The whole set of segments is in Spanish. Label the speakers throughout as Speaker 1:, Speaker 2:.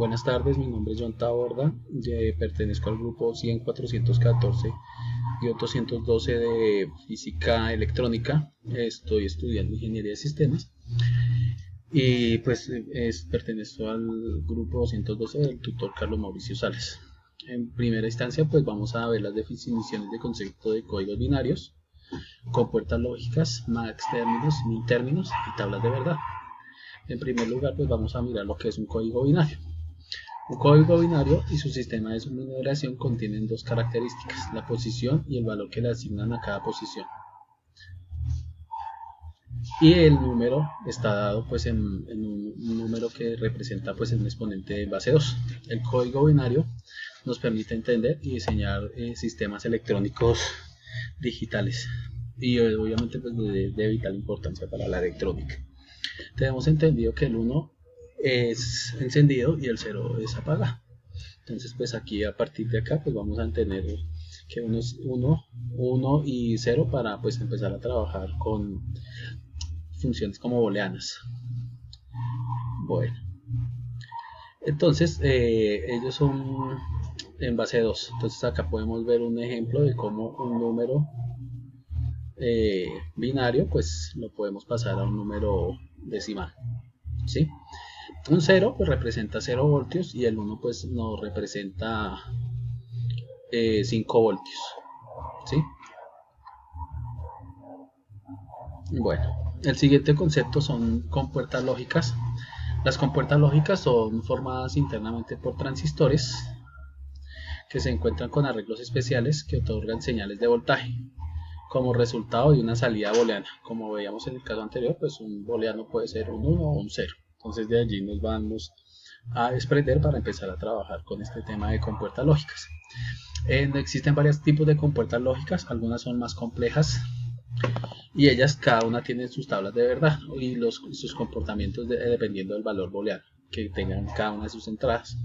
Speaker 1: Buenas tardes, mi nombre es John Taborda, pertenezco al grupo 100-414 y 812 de Física Electrónica. Estoy estudiando Ingeniería de Sistemas y pertenezco al grupo 212 del tutor Carlos Mauricio Sales. En primera instancia, pues vamos a ver las definiciones de concepto de códigos binarios, compuertas lógicas, max términos, min términos y tablas de verdad. En primer lugar, pues vamos a mirar lo que es un código binario. Un código binario y su sistema de numeración contienen dos características: la posición y el valor que le asignan a cada posición. Y el número está dado pues en un número que representa pues un exponente en base 2. El código binario nos permite entender y diseñar sistemas electrónicos digitales y obviamente pues de vital importancia para la electrónica. Tenemos entendido que el 1 es encendido y el 0 es apagado. Entonces pues aquí, a partir de acá, pues vamos a tener que 1 y 0 para pues empezar a trabajar con funciones como booleanas. Bueno, entonces ellos son en base 2. Entonces acá podemos ver un ejemplo de cómo un número binario pues lo podemos pasar a un número decimal, ¿sí? Un 0 pues representa 0 voltios y el 1 pues nos representa 5 voltios, ¿sí? Bueno, el siguiente concepto son compuertas lógicas. Las compuertas lógicas son formadas internamente por transistores que se encuentran con arreglos especiales que otorgan señales de voltaje como resultado de una salida booleana. Como veíamos en el caso anterior, pues un booleano puede ser un 1 o un 0. Entonces de allí nos vamos a desprender para empezar a trabajar con este tema de compuertas lógicas. Existen varios tipos de compuertas lógicas, algunas son más complejas y ellas cada una tiene sus tablas de verdad y sus comportamientos dependiendo del valor booleano que tengan cada una de sus entradas.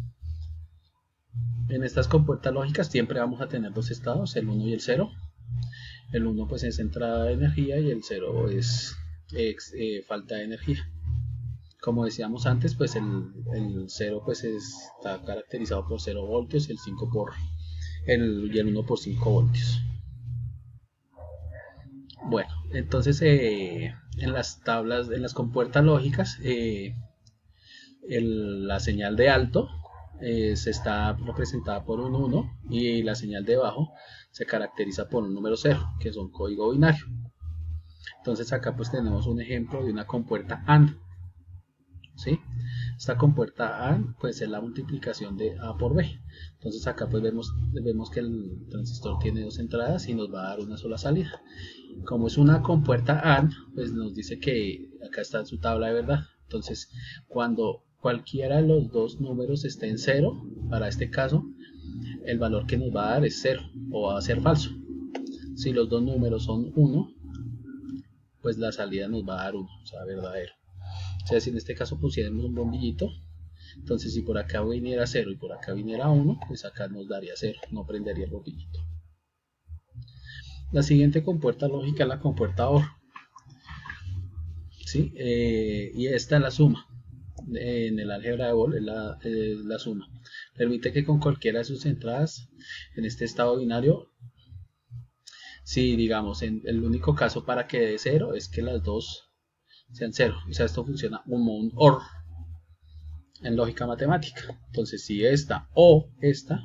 Speaker 1: En estas compuertas lógicas siempre vamos a tener dos estados, el 1 y el 0. El 1 pues es entrada de energía y el 0 es falta de energía. Como decíamos antes, pues el 0 pues está caracterizado por 0 voltios y el 5 y el 1 por 5 voltios. Bueno, entonces en las tablas, en las compuertas lógicas, la señal de alto se está representada por un 1 y la señal de bajo se caracteriza por un número 0, que es un código binario. Entonces acá pues tenemos un ejemplo de una compuerta AND, ¿sí? Esta compuerta AND pues es la multiplicación de A por B. Entonces acá pues vemos que el transistor tiene dos entradas y nos va a dar una sola salida. Como es una compuerta AND, pues nos dice que acá está su tabla de verdad. Entonces cuando cualquiera de los dos números esté en 0, para este caso el valor que nos va a dar es 0 o va a ser falso. Si los dos números son 1, pues la salida nos va a dar 1, o sea, verdadero. O sea, si en este caso pusiéramos un bombillito, entonces si por acá viniera 0 y por acá viniera 1, pues acá nos daría 0, no prendería el bombillito. La siguiente compuerta lógica es la compuerta OR, ¿sí? Y esta es la suma. En el álgebra de Boole es la suma. Permite que con cualquiera de sus entradas en este estado binario, si digamos en el único caso para que dé 0 es que las dos sean 0, o sea, esto funciona como un OR en lógica matemática. Entonces si esta o esta,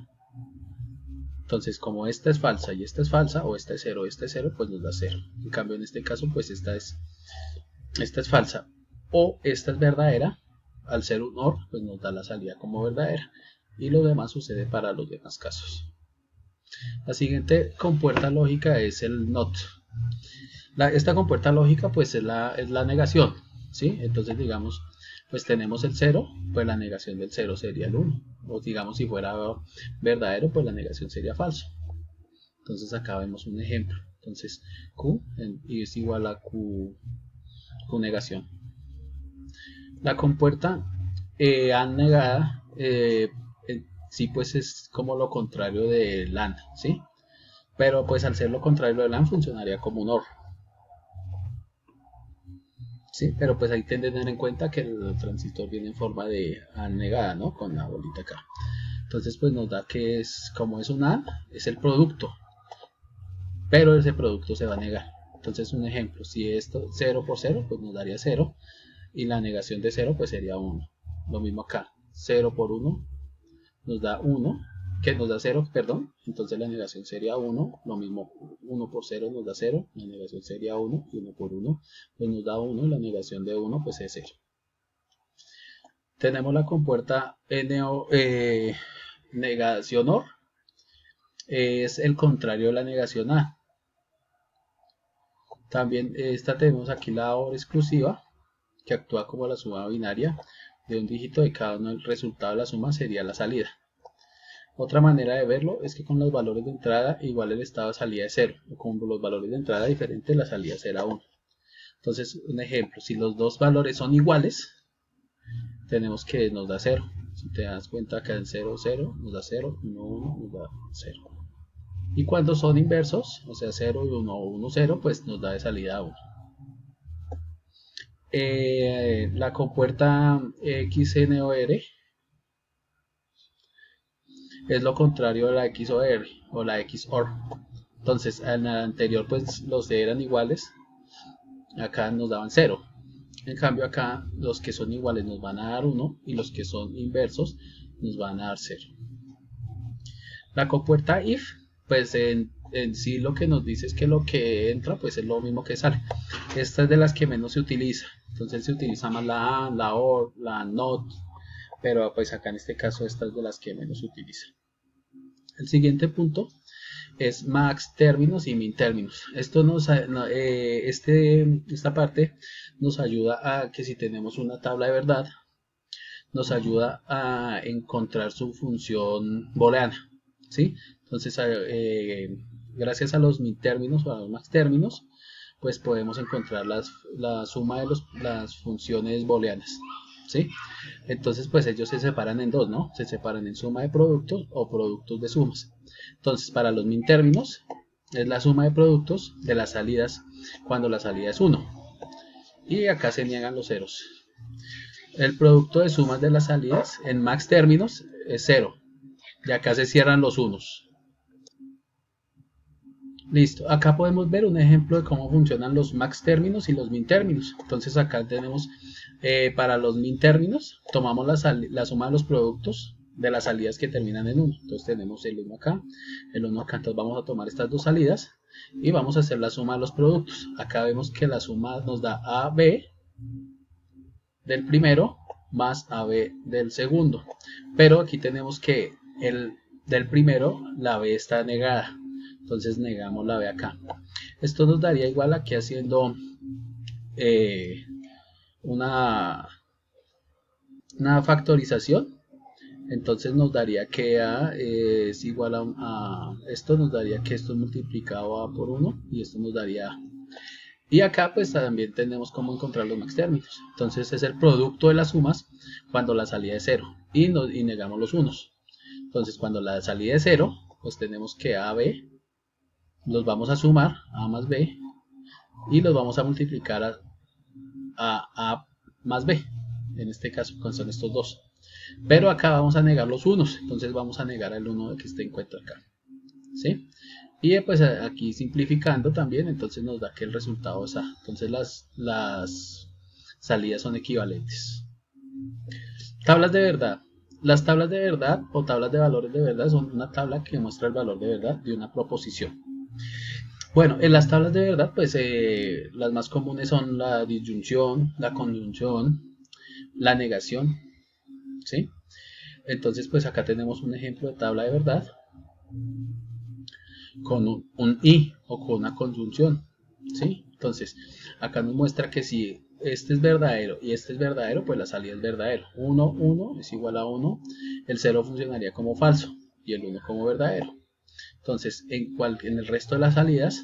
Speaker 1: entonces como esta es falsa y esta es falsa, o esta es 0 o esta es 0, pues nos da 0. En cambio en este caso pues esta es falsa o esta es verdadera. Al ser un OR pues nos da la salida como verdadera, y lo demás sucede para los demás casos. La siguiente compuerta lógica es el NOT. Esta compuerta lógica pues es la negación, ¿sí? Entonces digamos pues tenemos el 0, pues la negación del 0 sería el 1, o digamos si fuera verdadero pues la negación sería falso. Entonces acá vemos un ejemplo. Entonces Q es igual a Q negación. La compuerta AND negada sí pues es como lo contrario del AND, ¿sí? Pero pues al ser lo contrario del AND funcionaría como un OR, ¿sí? Pero pues hay que tener en cuenta que el transistor viene en forma de AND negada, ¿no? Con la bolita acá. Entonces pues nos da que es, como es un AND, es el producto, pero ese producto se va a negar. Entonces un ejemplo, si esto 0 por 0, pues nos daría 0, y la negación de 0 pues sería 1. Lo mismo acá, 0 por 1 nos da 1, que nos da 0, perdón, entonces la negación sería 1, lo mismo 1 por 0 nos da 0, la negación sería 1, y 1 por 1 pues nos da 1, y la negación de 1 pues es 0. Tenemos la compuerta negación OR, es el contrario de la negación A. También esta tenemos aquí la OR exclusiva, que actúa como la suma binaria de un dígito de cada uno. El resultado de la suma sería la salida. Otra manera de verlo es que con los valores de entrada igual el estado de salida es 0, o con los valores de entrada diferentes la salida será 1. Entonces, un ejemplo, si los dos valores son iguales, tenemos que nos da 0. Si te das cuenta, acá en 0, 0, nos da 0, 1, 1, nos da 0. Y cuando son inversos, o sea 0 y 1, 1, 0, pues nos da de salida 1. La compuerta XNOR es lo contrario de la XOR o la XOR. Entonces, en la anterior pues los D eran iguales, acá nos daban 0. En cambio acá los que son iguales nos van a dar 1 y los que son inversos nos van a dar 0. La compuerta IF, pues en sí lo que nos dice es que lo que entra pues es lo mismo que sale. Esta es de las que menos se utiliza, entonces se utiliza más la AND, la OR, la NOT, pero pues acá en este caso esta es de las que menos se utiliza. El siguiente punto es max términos y min términos. Esto esta parte nos ayuda a que si tenemos una tabla de verdad, nos ayuda a encontrar su función booleana, ¿sí? Entonces, gracias a los min términos o a los max términos, pues podemos encontrar la suma de las funciones booleanas, ¿sí? Entonces, pues ellos se separan en dos, ¿no? Se separan en suma de productos o productos de sumas. Entonces, para los min términos es la suma de productos de las salidas cuando la salida es 1. Y acá se niegan los ceros. El producto de sumas de las salidas en max términos es 0. Y acá se cierran los unos. Listo. Acá podemos ver un ejemplo de cómo funcionan los max términos y los min términos. Entonces acá tenemos para los min términos, tomamos la suma de los productos de las salidas que terminan en 1. Entonces tenemos el 1 acá, el 1 acá. Entonces vamos a tomar estas dos salidas y vamos a hacer la suma de los productos. Acá vemos que la suma nos da AB del primero más AB del segundo. Pero aquí tenemos que el del primero, la B está negada. Entonces negamos la B acá. Esto nos daría igual aquí haciendo una factorización. Entonces nos daría que A es igual a esto, nos daría que esto es multiplicado A por 1 y esto nos daría A. Y acá pues también tenemos cómo encontrar los max términos. Entonces es el producto de las sumas cuando la salida es 0 y negamos los unos. Entonces cuando la salida es 0, pues tenemos que AB los vamos a sumar, A más B, y los vamos a multiplicar a A más B, en este caso son estos dos. Pero acá vamos a negar los unos, entonces vamos a negar el 1 que se encuentra acá, ¿sí? Y pues aquí simplificando también, entonces nos da que el resultado es A. Entonces las salidas son equivalentes. Tablas de verdad. Las tablas de verdad o tablas de valores de verdad son una tabla que muestra el valor de verdad de una proposición. Bueno, en las tablas de verdad, pues las más comunes son la disyunción, la conjunción, la negación, ¿sí? Entonces, pues acá tenemos un ejemplo de tabla de verdad con un y o con una conjunción, ¿sí? Entonces, acá nos muestra que si este es verdadero y este es verdadero, pues la salida es verdadero. 1, 1 es igual a 1, el 0 funcionaría como falso y el 1 como verdadero. Entonces, en el resto de las salidas,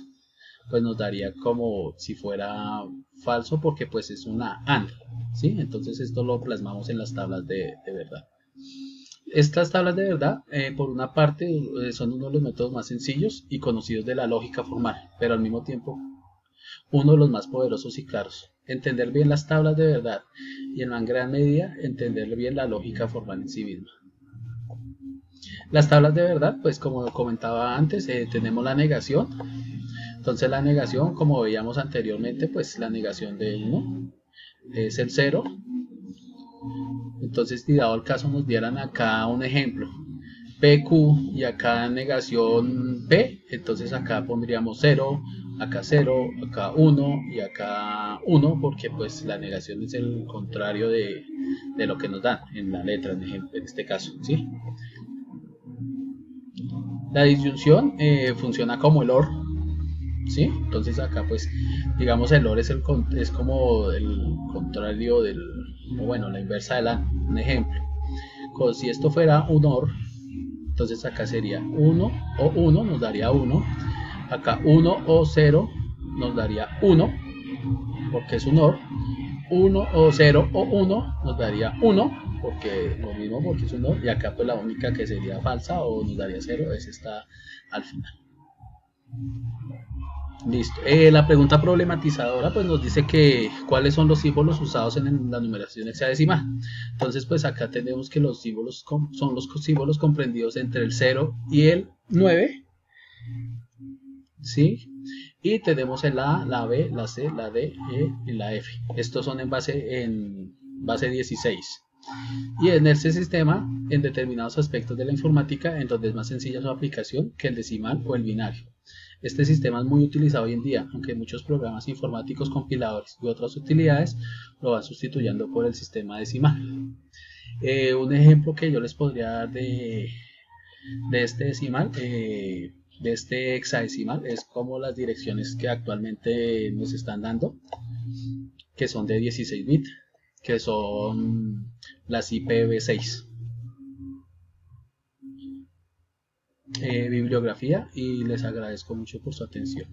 Speaker 1: pues nos daría como si fuera falso porque pues es una AND, ¿sí? Entonces esto lo plasmamos en las tablas de verdad. Estas tablas de verdad, por una parte, son uno de los métodos más sencillos y conocidos de la lógica formal, pero al mismo tiempo uno de los más poderosos y claros. entender bien las tablas de verdad y en gran medida entender bien la lógica formal en sí misma. Las tablas de verdad, pues como comentaba antes, tenemos la negación. Entonces la negación, como veíamos anteriormente, pues la negación de 1 es el 0. Entonces, si dado el caso nos dieran acá un ejemplo, PQ y acá negación P, entonces acá pondríamos 0, acá 0, acá 1 y acá 1, porque pues la negación es el contrario de lo que nos dan en la letra, en este caso, ¿sí? La disyunción funciona como el OR, ¿sí? Entonces acá pues digamos el OR es como el contrario del, o bueno, la inversa del AND. Un ejemplo, si esto fuera un OR, entonces acá sería 1 o 1 nos daría 1, acá 1 o 0 nos daría 1 porque es un OR, 1 o 0 o 1 nos daría 1 porque lo mismo porque es un OR, y acá pues la única que sería falsa o nos daría 0 es esta al final. Listo. La pregunta problematizadora pues nos dice que cuáles son los símbolos usados en la numeración hexadecimal. Entonces pues acá tenemos que los símbolos son los símbolos comprendidos entre el 0 y el 9, ¿sí? Y tenemos el A, la B, la C, la D, E y la F. Estos son en base 16. Y en este sistema, en determinados aspectos de la informática, en donde es más sencilla su aplicación que el decimal o el binario. Este sistema es muy utilizado hoy en día, aunque muchos programas informáticos, compiladores y otras utilidades lo van sustituyendo por el sistema decimal. Un ejemplo que yo les podría dar de este decimal, de este hexadecimal, es como las direcciones que actualmente nos están dando, que son de 16 bits, que son las IPv6. Bibliografía, y les agradezco mucho por su atención.